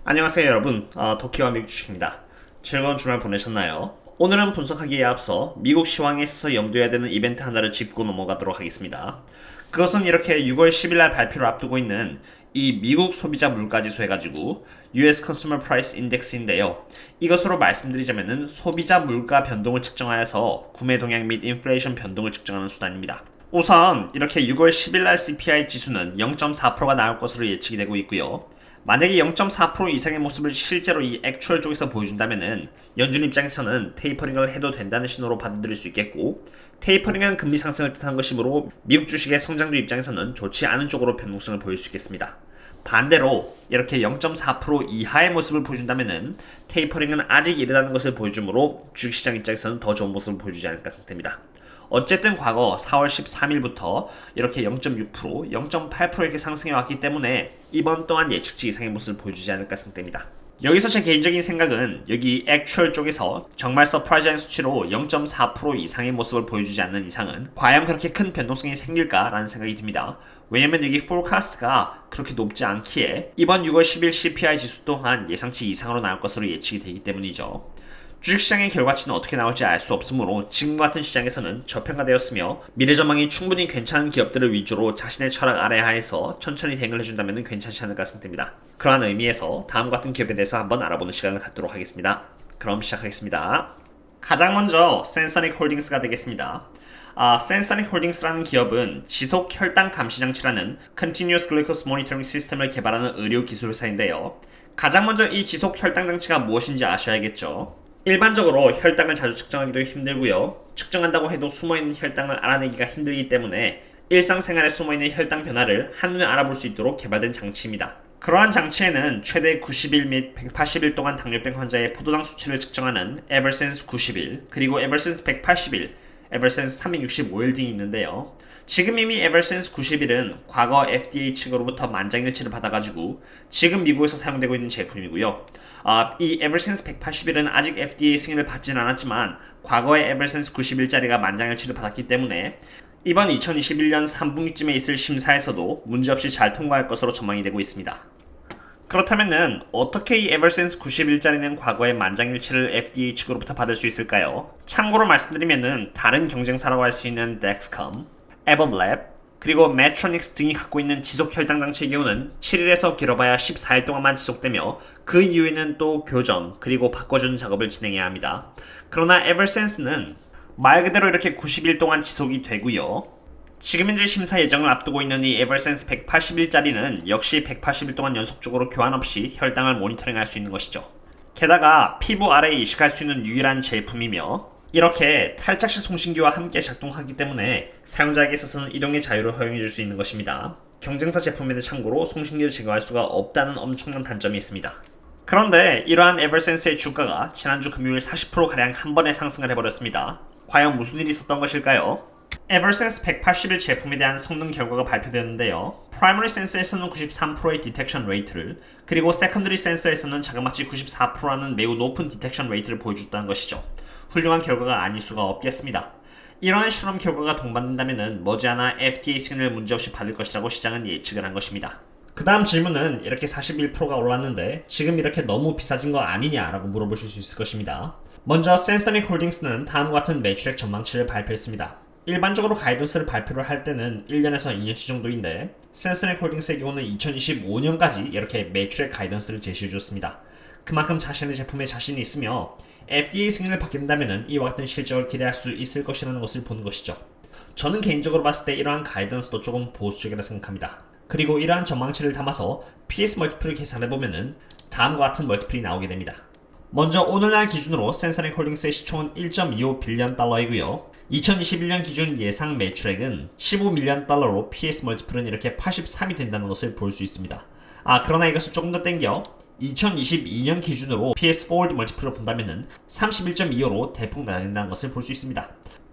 안녕하세요 여러분, 도키와 미국 주식입니다. 즐거운 주말 보내셨나요? 오늘은 분석하기에 앞서 미국 시황에 있어서 염두해야 되는 이벤트 하나를 짚고 넘어가도록 하겠습니다. 그것은 이렇게 6월 10일날 발표를 앞두고 있는 이 미국 소비자 물가지수 해가지고 US Consumer Price Index인데요. 이것으로 말씀드리자면은 소비자 물가 변동을 측정하여서 구매 동향 및 인플레이션 변동을 측정하는 수단입니다. 우선 이렇게 6월 10일날 CPI 지수는 0.4%가 나올 것으로 예측이 되고 있고요. 만약에 0.4% 이상의 모습을 실제로 이 액추얼 쪽에서 보여준다면은 연준 입장에서는 테이퍼링을 해도 된다는 신호로 받아들일 수 있겠고, 테이퍼링은 금리 상승을 뜻하는 것이므로 미국 주식의 성장주 입장에서는 좋지 않은 쪽으로 변동성을 보일 수 있겠습니다. 반대로 이렇게 0.4% 이하의 모습을 보여준다면은 테이퍼링은 아직 이르다는 것을 보여주므로 주식시장 입장에서는 더 좋은 모습을 보여주지 않을까 생각됩니다. 어쨌든 과거 4월 13일부터 이렇게 0.6%, 0.8% 이렇게 상승해 왔기 때문에 이번 또한 예측치 이상의 모습을 보여주지 않을까 생각됩니다. 여기서 제 개인적인 생각은 여기 액추얼 쪽에서 정말 서프라이즈한 수치로 0.4% 이상의 모습을 보여주지 않는 이상은 과연 그렇게 큰 변동성이 생길까라는 생각이 듭니다. 왜냐면 여기 포커스가 그렇게 높지 않기에 이번 6월 10일 CPI 지수 또한 예상치 이상으로 나올 것으로 예측이 되기 때문이죠. 주식시장의 결과치는 어떻게 나올지 알 수 없으므로 지금 같은 시장에서는 저평가되었으며 미래 전망이 충분히 괜찮은 기업들을 위주로 자신의 철학 아래 하에서 천천히 대응을 해준다면 괜찮지 않을까 생각됩니다. 그러한 의미에서 다음과 같은 기업에 대해서 한번 알아보는 시간을 갖도록 하겠습니다. 그럼 시작하겠습니다. 가장 먼저 센서닉 홀딩스가 되겠습니다. 센서닉 홀딩스라는 기업은 지속 혈당 감시 장치라는 Continuous Glucose Monitoring System을 개발하는 의료 기술 회사인데요. 가장 먼저 이 지속 혈당 장치가 무엇인지 아셔야겠죠. 일반적으로 혈당을 자주 측정하기도 힘들고요. 측정한다고 해도 숨어있는 혈당을 알아내기가 힘들기 때문에 일상생활에 숨어있는 혈당 변화를 한눈에 알아볼 수 있도록 개발된 장치입니다. 그러한 장치에는 최대 90일 및 180일 동안 당뇨병 환자의 포도당 수치를 측정하는 에버센스 90일, 그리고 에버센스 180일, 에버센스 365일 등이 있는데요. 지금 이미 에버센스 90일은 과거 FDA 측으로부터 만장일치를 받아가지고 지금 미국에서 사용되고 있는 제품이고요. 이 에버센스 180일은 아직 FDA 승인을 받진 않았지만 과거의 에버센스 90일짜리가 만장일치를 받았기 때문에 이번 2021년 3분기쯤에 있을 심사에서도 문제없이 잘 통과할 것으로 전망이 되고 있습니다. 그렇다면은 어떻게 이 에버센스 90일짜리는 과거의 만장일치를 FDA 측으로부터 받을 수 있을까요? 참고로 말씀드리면은 다른 경쟁사라고 할 수 있는 Dexcom, 에버랩, 그리고 메트로닉스 등이 갖고 있는 지속 혈당 장치의 경우는 7일에서 길어봐야 14일 동안만 지속되며 그 이후에는 또 교정 그리고 바꿔주는 작업을 진행해야 합니다. 그러나 에버센스는 말 그대로 이렇게 90일 동안 지속이 되고요. 지금 현재 심사 예정을 앞두고 있는 이 에버센스 180일짜리는 역시 180일 동안 연속적으로 교환 없이 혈당을 모니터링할 수 있는 것이죠. 게다가 피부 아래에 이식할 수 있는 유일한 제품이며 이렇게 탈착시 송신기와 함께 작동하기 때문에 사용자에게 있어서는 이동의 자유를 허용해줄 수 있는 것입니다. 경쟁사 제품에는 참고로 송신기를 제거할 수가 없다는 엄청난 단점이 있습니다. 그런데 이러한 에버센스의 주가가 지난주 금요일 40%가량 한 번에 상승을 해버렸습니다. 과연 무슨 일이 있었던 것일까요? 에버센스 180일 제품에 대한 성능 결과가 발표되었는데요. 프라이머리 센서에서는 93%의 디텍션 레이트를, 그리고 세컨더리 센서에서는 자그마치 94%라는 매우 높은 디텍션 레이트를 보여줬다는 것이죠. 훌륭한 결과가 아닐 수가 없겠습니다. 이러한 실험 결과가 동반된다면 머지않아 FDA 승인을 문제없이 받을 것이라고 시장은 예측을 한 것입니다. 그 다음 질문은 이렇게 41%가 올랐는데 지금 이렇게 너무 비싸진 거 아니냐라고 물어보실 수 있을 것입니다. 먼저 센서닉 홀딩스는 다음과 같은 매출액 전망치를 발표했습니다. 일반적으로 가이던스를 발표를 할 때는 1년에서 2년치 정도인데 센서닉 홀딩스의 경우는 2025년까지 이렇게 매출액 가이던스를 제시해줬습니다. 그만큼 자신의 제품에 자신이 있으며 FDA 승인을 받게 된다면 이와 같은 실적을 기대할 수 있을 것이라는 것을 보는 것이죠. 저는 개인적으로 봤을 때 이러한 가이던스도 조금 보수적이라 생각합니다. 그리고 이러한 전망치를 담아서 PS 멀티플을 계산해보면 다음과 같은 멀티플이 나오게 됩니다. 먼저 오늘날 기준으로 센서닉 홀딩스의 시총은 1.25 빌리언 달러이고요. 2021년 기준 예상 매출액은 15 밀리언 달러로 PS 멀티플은 이렇게 83이 된다는 것을 볼 수 있습니다. 그러나 이것을 조금 더 땡겨 2022년 기준으로 PS forward 멀티플을 본다면 31.25로 대폭 낮아진다는 것을 볼 수 있습니다.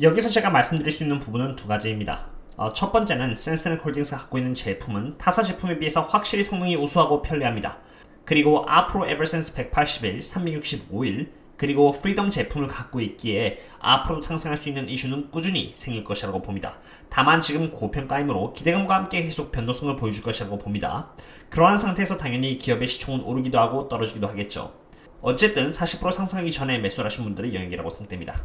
여기서 제가 말씀드릴 수 있는 부분은 두 가지입니다. 첫 번째는 센서닉 홀딩스가 갖고 있는 제품은 타사 제품에 비해서 확실히 성능이 우수하고 편리합니다. 그리고 앞으로 에버센스 180일, 365일, 그리고 프리덤 제품을 갖고 있기에 앞으로 상승할 수 있는 이슈는 꾸준히 생길 것이라고 봅니다. 다만 지금 고평가이므로 기대감과 함께 계속 변동성을 보여줄 것이라고 봅니다. 그러한 상태에서 당연히 기업의 시총은 오르기도 하고 떨어지기도 하겠죠. 어쨌든 40% 상승하기 전에 매수를 하신 분들의 영역이라고 생각됩니다.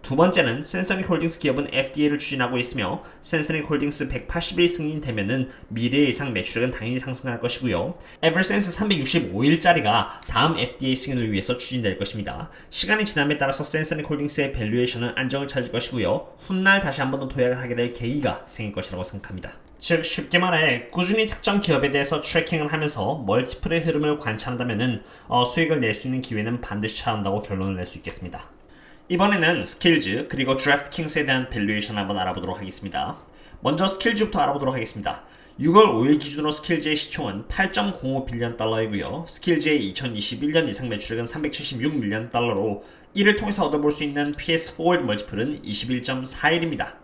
두 번째는 센서닉 홀딩스 기업은 FDA를 추진하고 있으며 센서닉 홀딩스 180일 승인되면은 미래 예상 매출액은 당연히 상승할 것이고요. 에버센스 365일짜리가 다음 FDA 승인을 위해서 추진될 것입니다. 시간이 지남에 따라서 센서닉 홀딩스의 밸류에이션은 안정을 찾을 것이고요. 훗날 다시 한 번 더 도약을 하게 될 계기가 생길 것이라고 생각합니다. 즉 쉽게 말해 꾸준히 특정 기업에 대해서 트래킹을 하면서 멀티플의 흐름을 관찰한다면은 수익을 낼 수 있는 기회는 반드시 찾아온다고 결론을 낼 수 있겠습니다. 이번에는 스킬즈 그리고 드래프트킹스에 대한 밸류에이션 한번 알아보도록 하겠습니다. 먼저 스킬즈부터 알아보도록 하겠습니다. 6월 5일 기준으로 스킬즈의 시총은 8.05빌리언 달러이고요. 스킬즈의 2021년 이상 매출액은 376밀리언 달러로 이를 통해서 얻어볼 수 있는 PS forward 멀티플은 21.41입니다.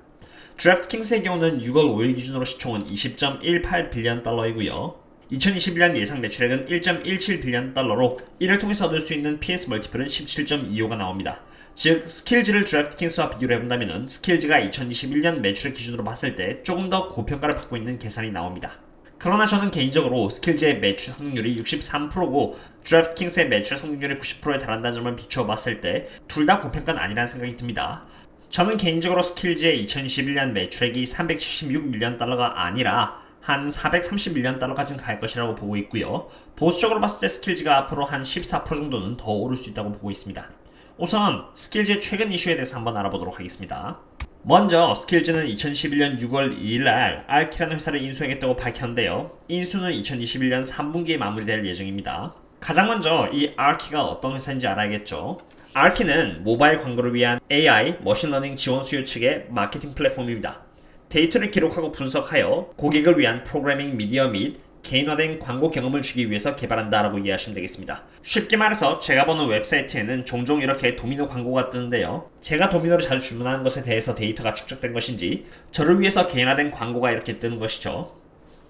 드래프트킹스의 경우는 6월 5일 기준으로 시총은 20.18빌리언 달러이고요. 2021년 예상 매출액은 1.17빌리언 달러로 이를 통해서 얻을 수 있는 PS 멀티플은 17.25가 나옵니다. 즉 스킬즈를 드래프트킹스와 비교를 해본다면 스킬즈가 2021년 매출액 기준으로 봤을 때 조금 더 고평가를 받고 있는 계산이 나옵니다. 그러나 저는 개인적으로 스킬즈의 매출 성공률이 63%고 드래프트킹스의 매출 성공률이 90%에 달한다는 점을 비추어 봤을 때 둘 다 고평가는 아니라는 생각이 듭니다. 저는 개인적으로 스킬즈의 2021년 매출액이 376밀리언 달러가 아니라 한 430밀리언 달러까지는 갈 것이라고 보고 있고요. 보수적으로 봤을 때 스킬즈가 앞으로 한 14% 정도는 더 오를 수 있다고 보고 있습니다. 우선 스킬즈의 최근 이슈에 대해서 한번 알아보도록 하겠습니다. 먼저 스킬즈는 2011년 6월 2일날 알키라는 회사를 인수하겠다고 밝혔는데요. 인수는 2021년 3분기에 마무리될 예정입니다. 가장 먼저 이 알키가 어떤 회사인지 알아야겠죠. 알키는 모바일 광고를 위한 AI, 머신러닝 지원 수요 측의 마케팅 플랫폼입니다. 데이터를 기록하고 분석하여 고객을 위한 프로그래밍 미디어 및 개인화된 광고 경험을 주기 위해서 개발한다라고 이해하시면 되겠습니다. 쉽게 말해서 제가 보는 웹사이트에는 종종 이렇게 도미노 광고가 뜨는데요. 제가 도미노를 자주 주문하는 것에 대해서 데이터가 축적된 것인지 저를 위해서 개인화된 광고가 이렇게 뜨는 것이죠.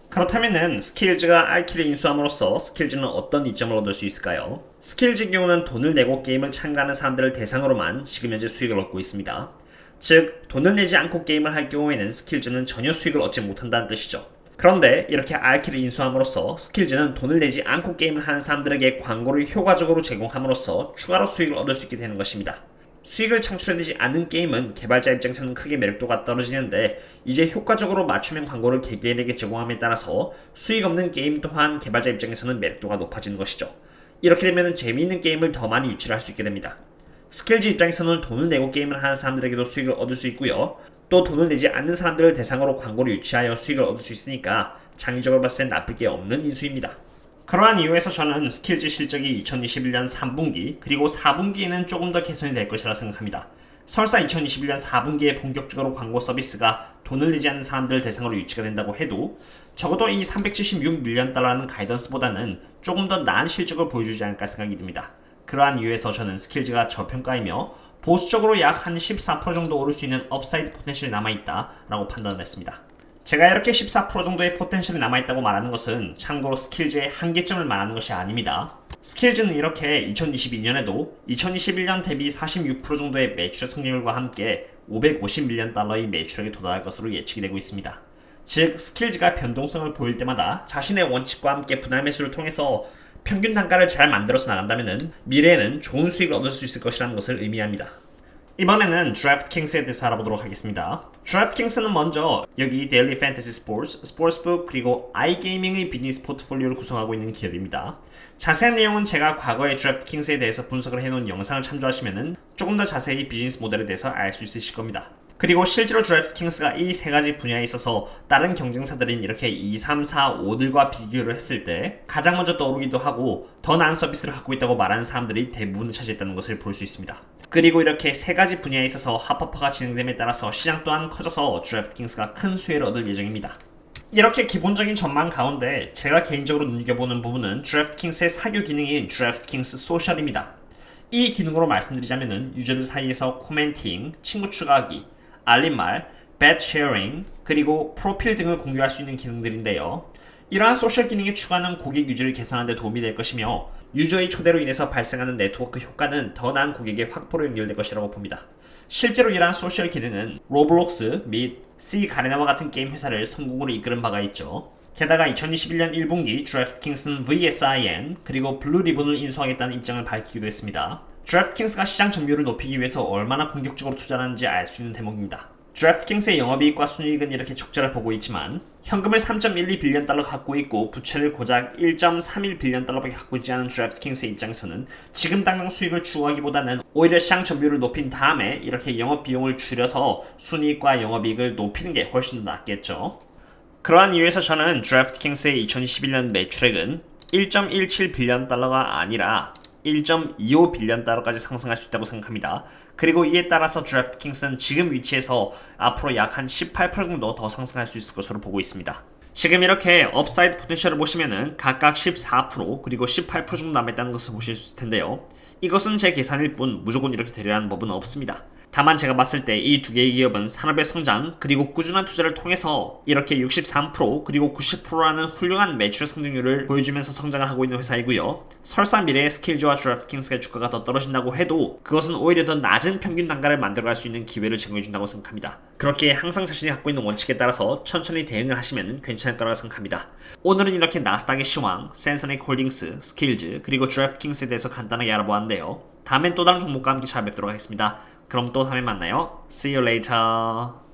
그렇다면은 스킬즈가 알키를 인수함으로써 스킬즈는 어떤 이점을 얻을 수 있을까요? 스킬즈의 경우는 돈을 내고 게임을 참가하는 사람들을 대상으로만 지금 현재 수익을 얻고 있습니다. 즉 돈을 내지 않고 게임을 할 경우에는 스킬즈는 전혀 수익을 얻지 못한다는 뜻이죠. 그런데 이렇게 알키를 인수함으로써 스킬즈는 돈을 내지 않고 게임을 하는 사람들에게 광고를 효과적으로 제공함으로써 추가로 수익을 얻을 수 있게 되는 것입니다. 수익을 창출해내지 않는 게임은 개발자 입장에서는 크게 매력도가 떨어지는데 이제 효과적으로 맞춤형 광고를 개개인에게 제공함에 따라서 수익 없는 게임 또한 개발자 입장에서는 매력도가 높아지는 것이죠. 이렇게 되면 재미있는 게임을 더 많이 유치를 할 수 있게 됩니다. 스킬즈 입장에서는 돈을 내고 게임을 하는 사람들에게도 수익을 얻을 수 있고요. 또 돈을 내지 않는 사람들을 대상으로 광고를 유치하여 수익을 얻을 수 있으니까 장기적으로 봤을 때 나쁠 게 없는 인수입니다. 그러한 이유에서 저는 스킬즈 실적이 2021년 3분기 그리고 4분기에는 조금 더 개선이 될 것이라 생각합니다. 설사 2021년 4분기에 본격적으로 광고 서비스가 돈을 내지 않는 사람들을 대상으로 유치가 된다고 해도 적어도 이 376밀리언 달러라는 가이던스보다는 조금 더 나은 실적을 보여주지 않을까 생각이 듭니다. 그러한 이유에서 저는 스킬즈가 저평가이며 보수적으로 약 한 14% 정도 오를 수 있는 업사이드 포텐셜이 남아있다 라고 판단을 했습니다. 제가 이렇게 14% 정도의 포텐셜이 남아있다고 말하는 것은 참고로 스킬즈의 한계점을 말하는 것이 아닙니다. 스킬즈는 이렇게 2022년에도 2021년 대비 46% 정도의 매출의 성장률과 함께 550밀리언 달러의 매출액에 도달할 것으로 예측이 되고 있습니다. 즉 스킬즈가 변동성을 보일 때마다 자신의 원칙과 함께 분할 매수를 통해서 평균 단가를 잘 만들어서 나간다면 미래에는 좋은 수익을 얻을 수 있을 것이라는 것을 의미합니다. 이번에는 드래프트킹스에 대해서 알아보도록 하겠습니다. 드래프트킹스는 먼저 여기 데일리 판타지 스포츠, 스포츠북 그리고 아이게이밍의 비즈니스 포트폴리오를 구성하고 있는 기업입니다. 자세한 내용은 제가 과거에 드래프트킹스에 대해서 분석을 해놓은 영상을 참조하시면 조금 더 자세히 비즈니스 모델에 대해서 알 수 있으실 겁니다. 그리고 실제로 드래프트킹스가 이 세 가지 분야에 있어서 다른 경쟁사들인 이렇게 2, 3, 4, 5들과 비교를 했을 때 가장 먼저 떠오르기도 하고 더 나은 서비스를 갖고 있다고 말하는 사람들이 대부분을 차지했다는 것을 볼 수 있습니다. 그리고 이렇게 세 가지 분야에 있어서 합법화가 진행됨에 따라서 시장 또한 커져서 드래프트킹스가 큰 수혜를 얻을 예정입니다. 이렇게 기본적인 전망 가운데 제가 개인적으로 눈여겨보는 부분은 드래프트킹스의 사교 기능인 드래프트킹스 소셜입니다. 이 기능으로 말씀드리자면 유저들 사이에서 코멘팅, 친구 추가하기, 알림말, 배 쉐어링, 그리고 프로필 등을 공유할 수 있는 기능들인데요. 이러한 소셜 기능의 추가는 고객 유지를 개선하는 데 도움이 될 것이며 유저의 초대로 인해서 발생하는 네트워크 효과는 더 나은 고객의 확보로 연결될 것이라고 봅니다. 실제로 이러한 소셜 기능은 로블록스 및 C 가레나와 같은 게임 회사를 성공으로 이끄는 바가 있죠. 게다가 2021년 1분기 드래프트킹스는 VSIN 그리고 블루리본을 인수하겠다는 입장을 밝히기도 했습니다. 드래프트킹스가 시장 점유율을 높이기 위해서 얼마나 공격적으로 투자하는지 알 수 있는 대목입니다. 드래프트킹스의 영업이익과 순이익은 이렇게 적자를 보고 있지만 현금을 3.12빌리언 달러 갖고 있고 부채를 고작 1.31빌리언 달러밖에 갖고 있지 않은 드래프트킹스의 입장에서는 지금 당장 수익을 추구하기보다는 오히려 시장 점유율을 높인 다음에 이렇게 영업 비용을 줄여서 순이익과 영업이익을 높이는 게 훨씬 더 낫겠죠. 그러한 이유에서 저는 드래프트킹스의 2021년 매출액은 1.17빌리언 달러가 아니라 1.25빌리언 달러까지 상승할 수 있다고 생각합니다. 그리고 이에 따라서 드래프트킹스는 지금 위치에서 앞으로 약 한 18% 정도 더 상승할 수 있을 것으로 보고 있습니다. 지금 이렇게 업사이드 포텐셜을 보시면은 각각 14% 그리고 18% 정도 남아있다는 것을 보실 수 있을 텐데요. 이것은 제 계산일 뿐 무조건 이렇게 되려는 법은 없습니다. 다만 제가 봤을 때 이 두 개의 기업은 산업의 성장 그리고 꾸준한 투자를 통해서 이렇게 63% 그리고 90%라는 훌륭한 매출 성장률을 보여주면서 성장을 하고 있는 회사이고요. 설사 미래의 스킬즈와 드래프트킹스의 주가가 더 떨어진다고 해도 그것은 오히려 더 낮은 평균 단가를 만들어갈 수 있는 기회를 제공해준다고 생각합니다. 그렇게 항상 자신이 갖고 있는 원칙에 따라서 천천히 대응을 하시면 괜찮을 거라고 생각합니다. 오늘은 이렇게 나스닥의 시황, 센서닉 홀딩스, 스킬즈 그리고 드래프트킹스에 대해서 간단하게 알아보았는데요. 다음엔 또 다른 종목과 함께 찾아뵙도록 하겠습니다. 그럼 또 다음에 만나요. See you later.